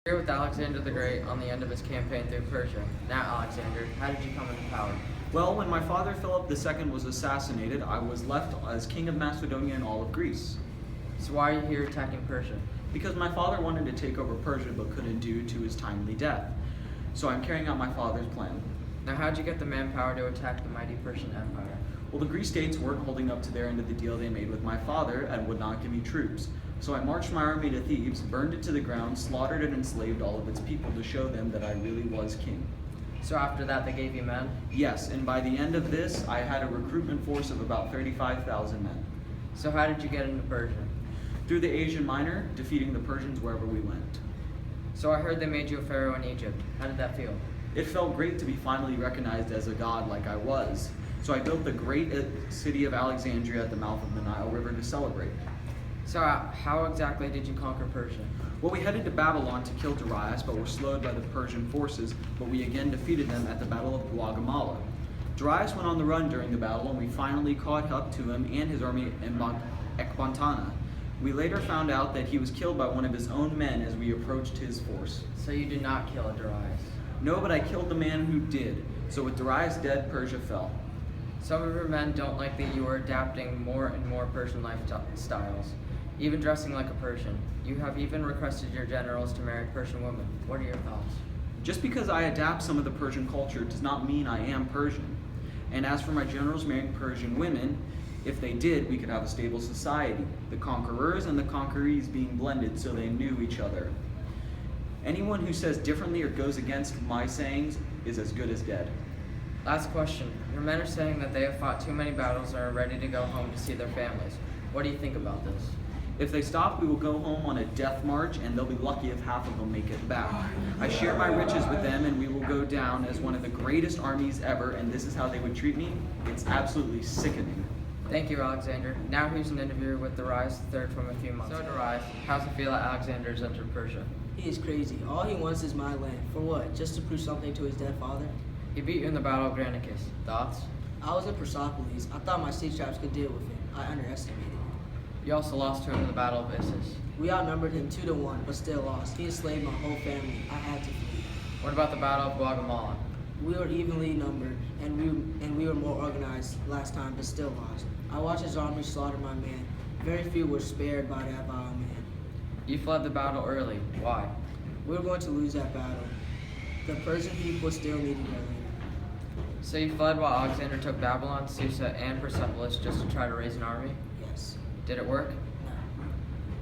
Here with Alexander the Great on the end of his campaign through Persia. Now, Alexander, how did you come into power? Well, when my father Philip II was assassinated, I was left as king of Macedonia and all of Greece. So why are you here attacking Persia? Because my father wanted to take over Persia but couldn't due to his timely death. So I'm carrying out my father's plan. Now, how'd you get the manpower to attack the mighty Persian Empire? Well, the Greek states weren't holding up to their end of the deal they made with my father and would not give me troops. So I marched my army to Thebes, burned it to the ground, slaughtered and enslaved all of its people to show them that I really was king. So after that, they gave you men? Yes, and by the end of this, I had a recruitment force of about 35,000 men. So how did you get into Persia? Through the Asian Minor, defeating the Persians wherever we went. So I heard they made you a pharaoh in Egypt. How did that feel? It felt great to be finally recognized as a god like I was. So I built the great city of Alexandria at the mouth of the Nile River to celebrate. So how exactly did you conquer Persia? Well, we headed to Babylon to kill Darius, but were slowed by the Persian forces, but we again defeated them at the Battle of Guagamala. Darius went on the run during the battle, and we finally caught up to him and his army in Ecbatana. We later found out that he was killed by one of his own men as we approached his force. So you did not kill Darius? No, but I killed the man who did. So with Darius dead, Persia fell. Some of your men don't like that you are adapting more and more Persian lifestyles, even dressing like a Persian. You have even requested your generals to marry Persian women. What are your thoughts? Just because I adapt some of the Persian culture does not mean I am Persian. And as for my generals marrying Persian women, if they did, we could have a stable society, the conquerors and the conquerees being blended so they knew each other. Anyone who says differently or goes against my sayings is as good as dead. Last question. Your men are saying that they have fought too many battles and are ready to go home to see their families. What do you think about this? If they stop, we will go home on a death march, and they'll be lucky if half of them make it back. I share my riches with them, and we will go down as one of the greatest armies ever, and this is how they would treat me? It's absolutely sickening. Thank you, Alexander. Now here's an interview with Darius III from a few months ago. So Darius, how's it feel that Alexander's entered Persia? He is crazy. All he wants is my land. For what? Just to prove something to his dead father? He beat you in the Battle of Granicus. Thoughts? I was in Persepolis. I thought my sea traps could deal with him. I underestimated him. You also lost to him in the Battle of Issus. We outnumbered him 2-1, but still lost. He enslaved my whole family. I had to flee. What about the Battle of Guatemala? We were evenly numbered, and we were more organized last time, but still lost. I watched his army slaughter my men. Very few were spared by that vile man. You fled the battle early. Why? We were going to lose that battle. The Persian people still needed their leader. So you fled while Alexander took Babylon, Susa, and Persepolis just to try to raise an army? Yes. Did it work? No.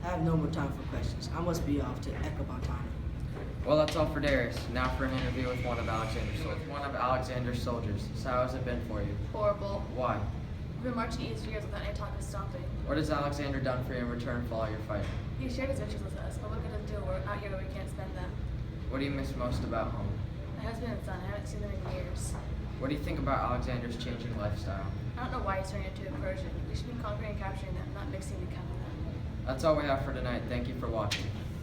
I have no more time for questions. I must be off to Ecbatana. Well, that's all for Darius. Now for an interview with one of Alexander's soldiers. So how has it been for you? Horrible. Why? We've been marching 8 years without any talk of stopping. What has Alexander done for you in return for all your fighting? He shared his riches with us, but what good does it do we're out here where we can't spend them? What do you miss most about home? My husband and son, I haven't seen them in years. What do you think about Alexander's changing lifestyle? I don't know why he's turning into a Persian. We should be conquering and capturing them, not mixing and becoming them. That's all we have for tonight. Thank you for watching.